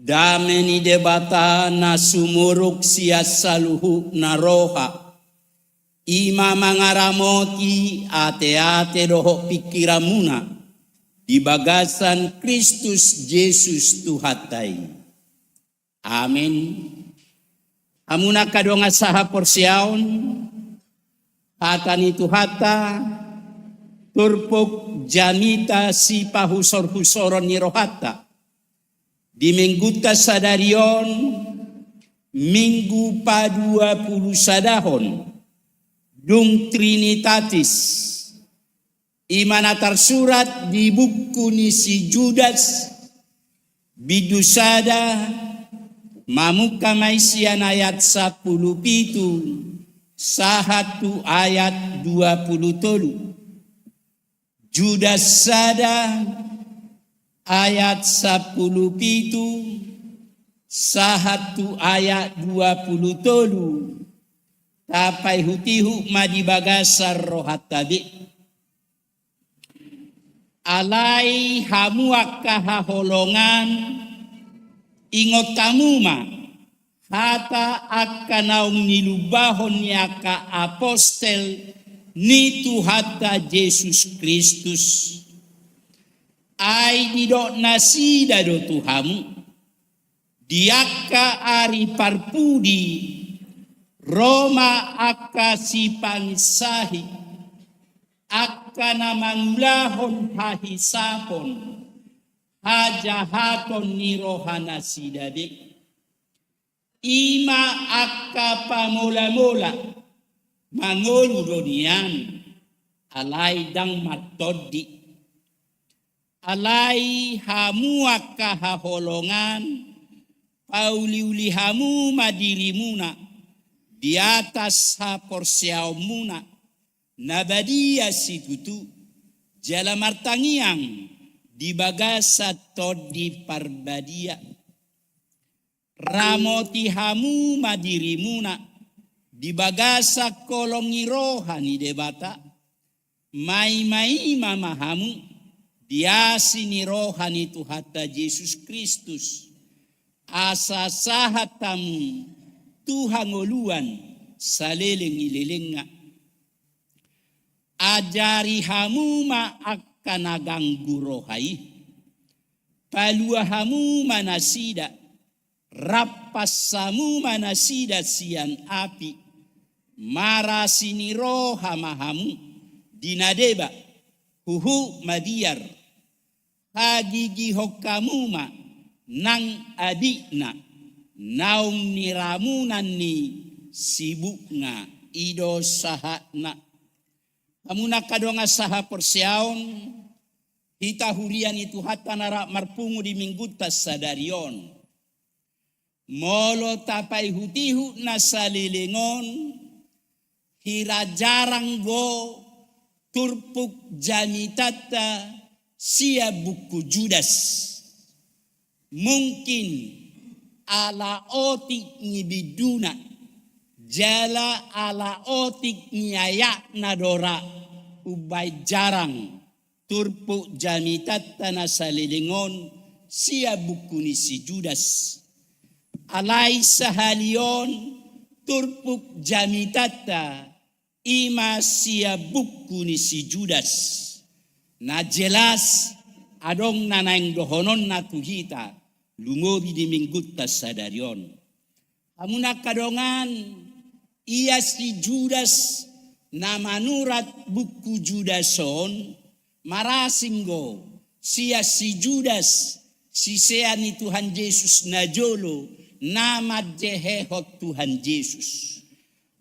Dameni debata na sumuruk siasaluhu na roha. Ima mangaramoti ate-ate roho pikiramuna. Di bagasan Kristus Yesus Tuhatai. Amin. Amuna kadonga saha porsiaon. Hata ni Tuhata. Turpuk janita si pahusor-husoron ni rohata. Di mingguta sadarion, minggu pa-20 sadahon, dung Trinitatis, imana tersurat di buku ni si Judas, bidusada, mamuka maisian ayat 10 pitu, sahatu ayat 20 Judas sada, ayat 10 pitu, sahatu ayat 20 tapai hutihu madibagasar rohat tadi. Alai hamuaka haholongan ingot kamuma hata akanaung nilubahon yaka apostel ni Tuhata Yesus Kristus. Ai didok nasida do Tuhamu. Diaka ari parpudi. Roma aka sipangisahi. Aka namangulahon hahisapon. Hajahaton ni rohana sidade. Ima aka pamola-mola. Mangolu donian. Alai dang matodi. Alai hamuaka haholongan, pauliuli hamu madirimuna, di atas haporsiaumuna, nabadia situtu, jala martangiang, di bagasa todi parbadia. Ramoti hamu madirimuna, di bagasa kolongi rohani debata, mai-mai mamahamu, diasi ni rohani Tuhata Yesus Kristus. Asa sahatamu Tuhan oluan saleleng-ilelenga. Ajari hamu ma akan aganggu rohai. Palua hamu manasida. Rapas samu manasida sian api. Marasini roha mahamu. Dinadeba. Huhu madiar. Hagigi hokamuma nang adikna naung niramunan ni sibukna ido sahana. Amuna kadonga saha porsiaon hita hurian itu hata nara marpungu di mingguta sadarion. Molo tapai hutihu nasalilingon hira jarang go turpuk janitata sia buku Judas. Mungkin ala otik ni biduna. Jala ala otik ni ayak nadora. Ubay jarang. Turpuk janitata na salilingon sia buku ni si Judas. Alay sahalion turpuk janitata ima sia buku ni si Judas. Na jelas adong nanaing dohonon na tuhita lumobi di mingguta sadarion. Amuna kadongan ia si Judas na manurat buku Judason marasinggo sia si Judas si seani Tuhan Yesus na jolo nama jehehot Tuhan Yesus.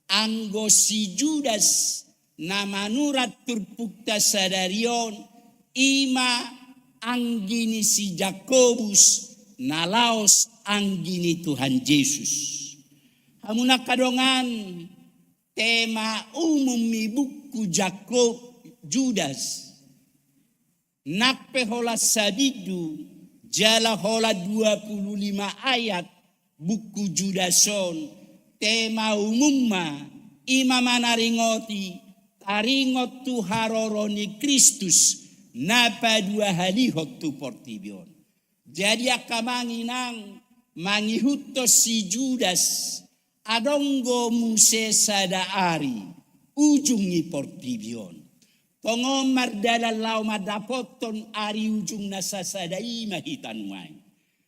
Anggo si Judas na manurat turpukta sadarion ima anggini si Jakobus na laos anggini Tuhan Yesus. Hamuna kadongan tema umum mi buku Jakob Judas. Nakpe hola sabidu jala hola 25 ayat buku Judason. Tema umumma ima manaringoti taringot tu haroroni Kristus napa dua halihot tu portibion. Jadi akamanginang mangihuto si Judas adonggo muse sadaari ujungi portibion. Pengomar dalam lau madapoton ari ujung nasa sadai mahitan wain.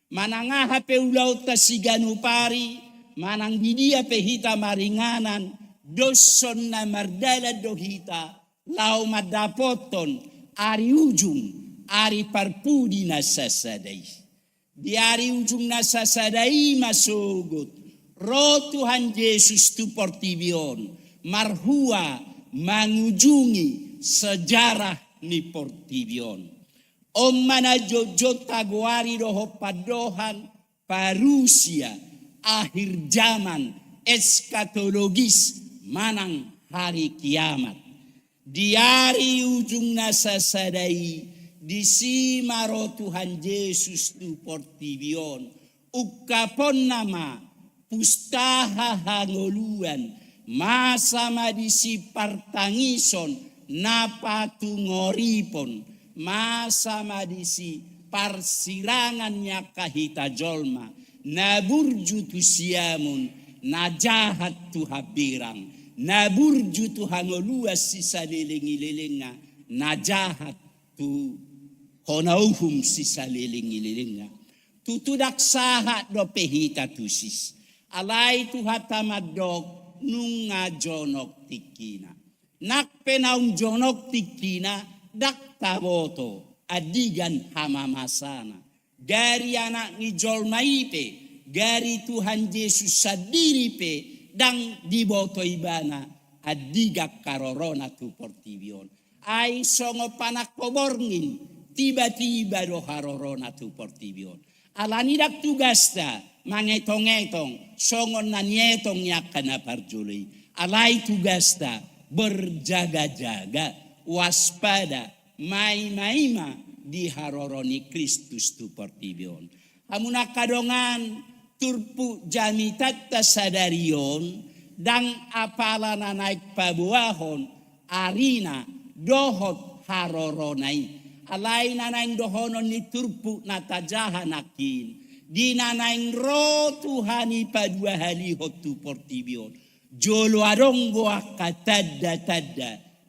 Manang hape ulau tasiganu pari, manang bidia pehita maringanan, doson na mardala dohita, lau madapoton ari ujung, ari parpudi nasa sadai. Di ari ujung nasa sadai masugot, roh Tuhan Yesus tu portibion, marhua mengujungi sejarah ni portibion. Om mana jojo taguari roho padohan parusia akhir zaman eskatologis manang hari kiamat. Di hari ujung nasa sadai di simaro Tuhan Yesus tu portibion ukapon nama pustaha hangoluan masa madisi partangison napatu ngoripon masa madisi parsirangannya kahita jolma naburju tu siamun najahat tu habirang naburju tu hangoluas sisa lilingi-lilinga najahat tu honauhum sisa lilingi-lilinga tutudak sahat do pehita tusis alai tu hatamadok nunga jonok tikina nak penaung jonok tikina dak taboto adigan hamamasana dari anak ni jolmaipe dari Tuhan Yesus sadiri pe dang diboto ibana adiga karorona tu portibion ai songo panak poborngin tiba-tiba do harorona tu portibion alani dak tugasta mangetong-etong songon nanyetong yakana parjuli alai tugasta berjaga-jaga, waspada, maima di haroroni Kristus tu portibion. Hamuna kadongan turpu jami tatta sadarion dang apalana naik pabuahon arina dohot haroronai. Alai nanaing dohonon ni turpu natajahanakin. Di nanaing ro Tuhani padua halihot tu portibion. Jolo adonggo akatadda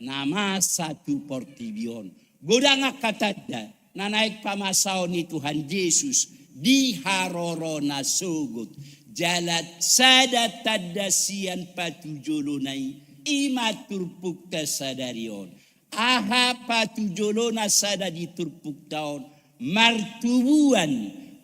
nama satu portibion. Godang akatadda na naik pamasaw ni Tuhan Yesus di harorona sugut. Jalat sada tadda sian patu jolo nai imaturpuk tasadarion. Aha patu jolo na sada di turpuk taon martubuan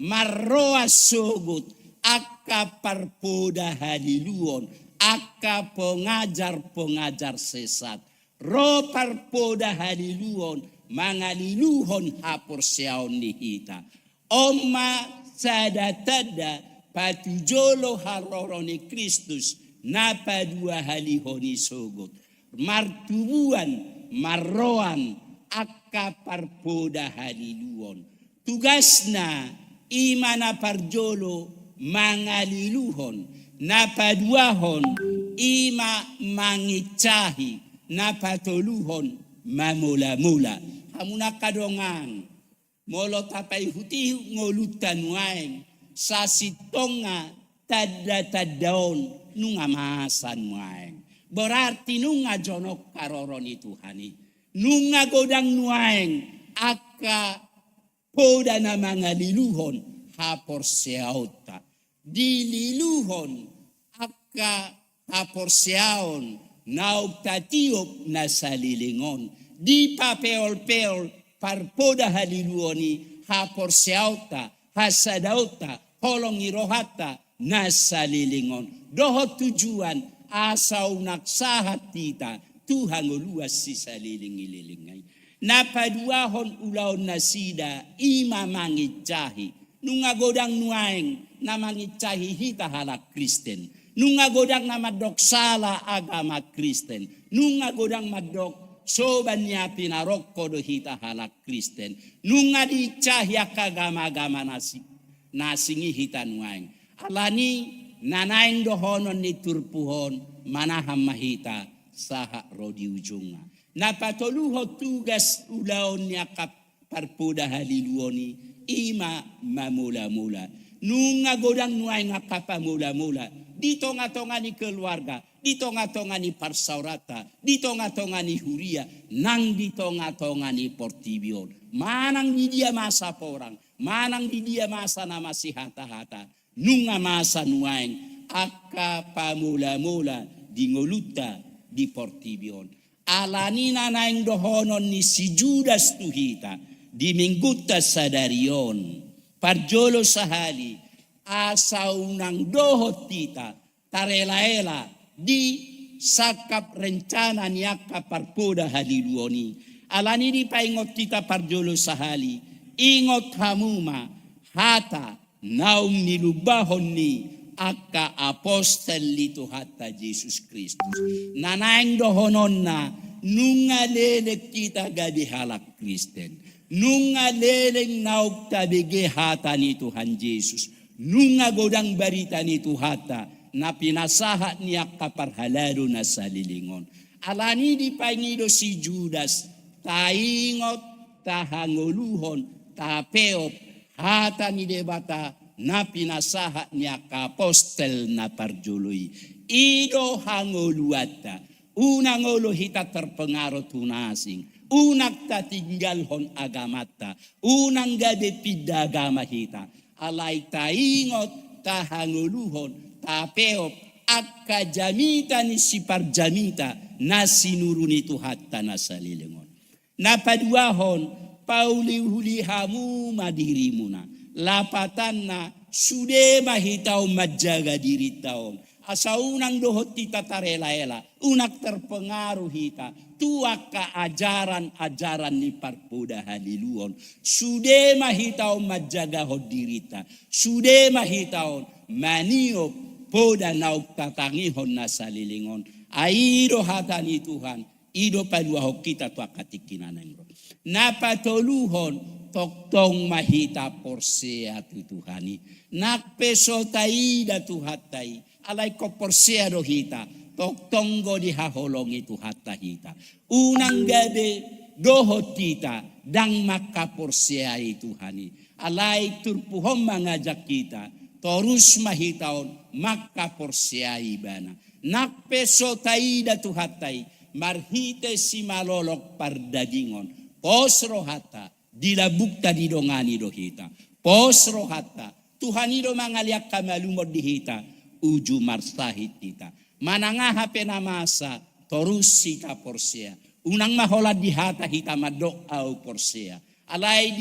marroa sugut akaparpoda haliluon. Aka pengajar sesat. Ro parpoda haliluon. Mangaliluhon hapor siaon nihita. Oma sadatada patujolo haroroni Kristus. Napa dua halihoni sogot. Martubuan marroan. Aka parpoda haliluon. Tugasna imana parjolo mangaliluhon. Napaduahon ima mangicahi napatoluhon mamula-mula hamuna kadongan molo tapai huti ngolutan waeng sasitonga taddaon nunga masan waeng berarti nunga jonok karoroni Tuhani nunga godang waeng aka poda na mangaliluhon hapor seauta dililuhon aka haporseaon naug tatiop na salilingon di papeol-peol parpoda haliluoni haporseauta hasadauta holong irohata na salilingon doho tujuan asaw naksahat tita Tuhan luas si saliling-ililingay napaduahon ulaon na sida ima mangicahi nunga godang nuaeng na mangicahi hita halak Kristen. Nunga godang na madok sala agama Kristen. Nunga godang madok soban niya pinarokko do hita halak Kristen. Nunga dicahi akagama-agama nasingi hita nuaeng. Alani nanaeng dohonon ni turpuhon manaham mahita saha rodi ujunga. Napatoluho tugas ulaon niya parpoda haliluoni ima mamula-mula. Nunga godang nuay nga papamula-mula. Di tonga-tonga ni keluarga, di tonga-tonga ni parsaurata, di tonga-tonga ni huria, nang di tonga-tonga ni portibion. Manang di dia masa porang, manang di dia masa nama si hata-hata. Nunga masa nuay akka pamula-mula di ngoluta di portibion. Alanina naing dohonon ni si Judas tuhita di mingguta sadarion. Parjolo sahali asa unang dohot kita tarela-ela di sakap rencana niaka parpoda haliluoni. Alani di paingot kita parjolo sahali ingot hamuma hata naung nilubahon ni aka apostel lito hatta Jesus Kristus. Nanaing dohonon na nunga lelek kita gabi halak Kristen. Nunga leleng nauk tabige hata ni Tuhan Yesus. Nunga godang barita ni Tuhata na pinasahat niya kaparhalado na sa lilingon. Alani di pangido si Judas, taingot, tahanguluhon, tapeop, hata ni debata na pinasahat niya kapostel na parjuluy. Ido hanguluata, unang ulo hita terpengaruh tunasing. Unak tatinggal hon agamata, unang gabi pidagama hita. Alay taingot, tahanguluhon, tapeop, akka jamita ni si parjamita na sinuruni Tuhata na sa lilingon. Napaduahon, paulihulihamu madirimu na. Lapatan na, sude mahitaw madjaga diri taon. Asa unang dohot kita tarela-ela, unak terpengaruh hita. Tuak ka ajaran-ajaran ni parpoda haliluon. Sude mahitaw madjaga hodirita. Sude mahitaw maniop poda nauk tatangihon na sa lilingon. Aido hata ni Tuhan. Ido paluahok kita tu akatikinanengro. Napatoluhon toktong mahita porsea tu Tuhani. Nakpeso taida Tuhatai. Alay ko porsea do hita. Toktonggo di haholong itu hatta hita. Unang gabi dohot kita dang makaporsea itu hani. Alay turpuhom mangajak kita. Torus mahitaon makaporsea ibana. Nakpeso taida tuhatai. Marhite si malolok pardagingon. Posro hata. Dilabukta di dongani do hita. Posro hata. Tuhanido mangaliak kamalumod di hita. Uju marsahit kita. Mananga penamasa torus sita porsea. Unang mahola di hata hita madok au porsea. Alay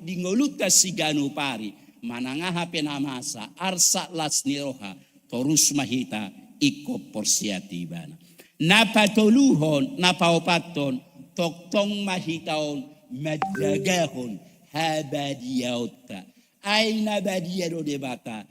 di ngoluta sigano pari. Mananga penamasa arsa las niroha torus mahita iko porsea tibana. Napatoluhon napaopaton toktong mahitaon madagahon habadiyaota. Ay nabadiyado debata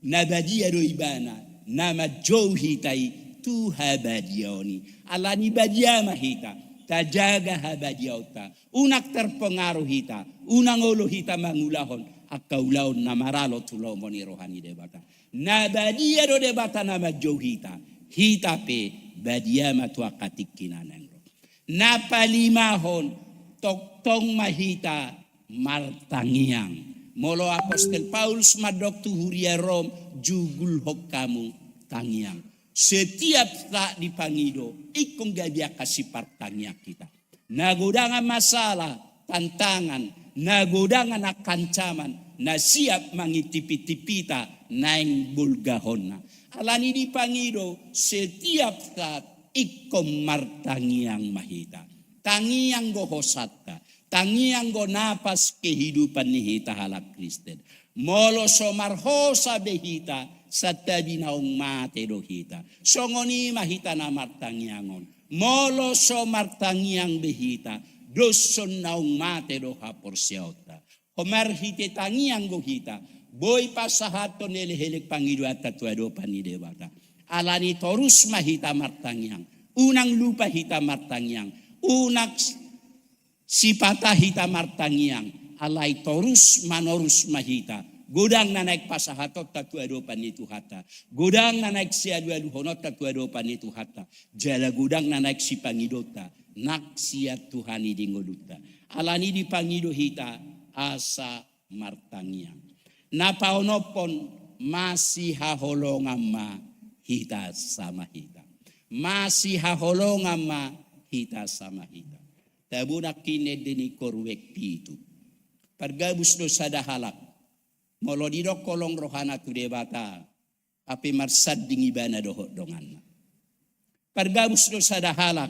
nabadiyado ibana. Nama jauhi tai tu habadioni. Alani badiama hita. Tajaga habadiota. Unak terpengaruh hita. Unang olo hita mangulahon. Akaulaon namaralo tulau moni rohani debata. Nabadia do debata nama jauhi hita. Hita pe badiama tu akatikinanengro. Napalimahon toktong mahita martangiang. Molo apostel Paulus madok tu huria Rom jugul hok kamu tangiang. Setiap tak dipangido ikong gabiak kasih partangnya kita. Nagodangan masalah, tantangan, nagodangan akancaman, na siap mangitipitipita naing bulgahona. Alani dipangido setiap saat ikong martangiang mahita. Tangiang gohosata. Tangiang go napas kehidupan ni hita halap Kristen. Molo somarhosa behita sa tabi naong mate do hita. Songoni mahita na martangiangon. Molo somartangiang behita. Doson naong mate do hapor siyota. Homarhite tangiang go hita. Boy pasahato nelehelek pangido at tatuado panidewata. Alani torus mahita martangiang. Unang lupa hita martangiang. Unak sipata hita martangiang. Alay torus manorus mahita. Godang na naik pasahatot tatuado panitu hata. Godang na naik siaduadu honot tatuado panitu hata. Jala godang na naik si pangidota. Nak siat Tuhani dingoluta. Alani di pangido hita asa martangiang. Napaonopon masih haholongan ma hita sama hita. Masih haholongan ma hita sama hita. Tabunak kine dini korwek itu. Pergabus do sadahalak. Molodidok kolong rohana tu debata. Api marsad dingibana dohot dongan. Pergabus do sadahalak.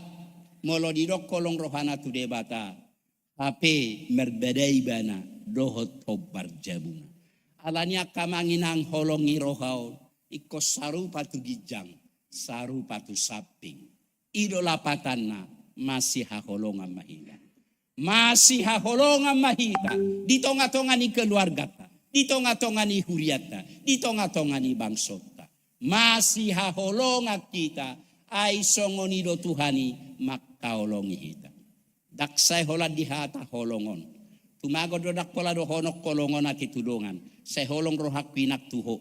Molodidok kolong rohana tu debata. Api merbedai bana dohot obar jabunga. Alanya kamanginang holongi rohau. Iko saru patu gijang. Saru patu saping. Idolapatana masih haholongan mahita. Masih haholongan mahita. Di tonga-tonga ni keluarga ta. Di tonga-tonga ni huriata. Di tonga-tonga ni bangsota. Masih haholongan kita. Ay songonido Tuhani makaolongi hita. Daksay holad di hata holongon. Tumagod do dak pola do honok kolongon ati tudongan. Say holong rohak pinak tuho.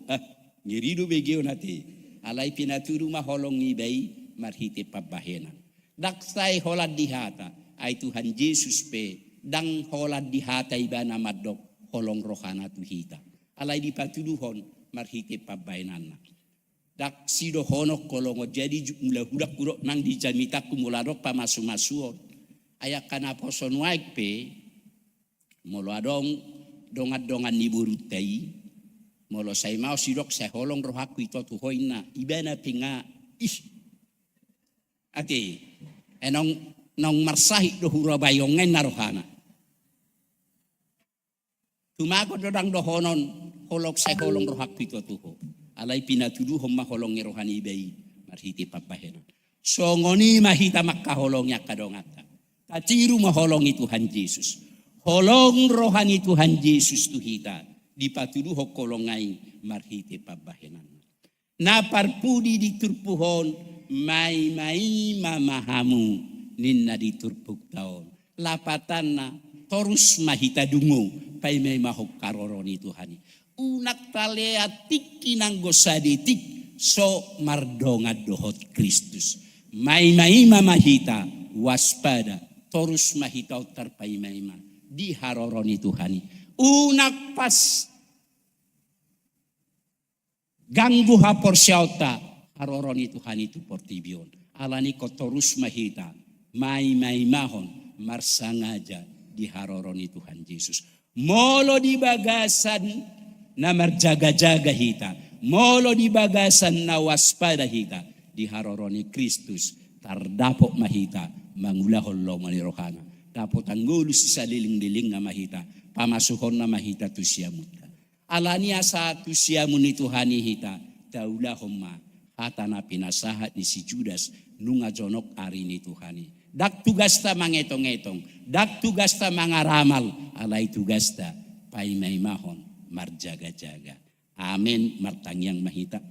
Ngirido begeo nati. Alay pinaturu maholongi bay marhiti pabahenan. Daksay holad di hata. Ay Tuhan Yesus pe. Dang holad di hata iba na madok holong rohana tuhita. Alay di patuduhon marhiti pabahenan na. Dak sido honok kolongo jadi mula hudak kurok nang di jamita kumuladok pamasu-masuon. Ayak kana poson waik pe. Molo adong dongat-dongan ni burutai. Molo say mau sidok say holong rohaku ito tuhoy na. Iba na pinga. Ati. Nong marsahit do hurabayong ngay na rohana. Tumagod do dang dohonon. Holok say holong rohaku ito tuho. Alay pinatudu homma holong rohani ibay. Marhiti papahenan. So ngoni mahita makaholongnya kadongata. Katiru maholongi Tuhan Yesus. Holong rohani Tuhan Yesus tuhita. Dipatudu hokolongai marhiti pabahenan. Naparpudi diturpuhon mai mamahamu ninna diturpuk taon. Lapatana torus mahita dungo pai mai mahok karoroni Tuhani. Unak taleatik kinanggo saditik so mardonga dohot Kristus. Mai mamahita waspada torus mahita utar pai maima. Di haroroni Tuhani. Unak pas ganggu hapor syauta haroroni Tuhani tu portibion. Alani kotorus mahita mai mahon marsangaja di haroroni Tuhan Yesus. Molo di bagasan na marjaga-jaga hita. Molo di bagasan na waspada hita di haroroni Kristus tardapok mahita mangulahol lo manirohana. Dapat anggulus sa liling-liling na mahita. Pamasuhon na mahita tu siyamuta. Alania sa tu siyamun ni Tuhani hita. Daulah homma. Hata na pinasahat ni si Judas. Nunga jonok ari ni Tuhani. Dak tugas ta mangetong-etong. Dak tugas ta mangaramal. Alay tugas ta. Paimay mahon. Marjaga-jaga. Amen. Martangyang mahita.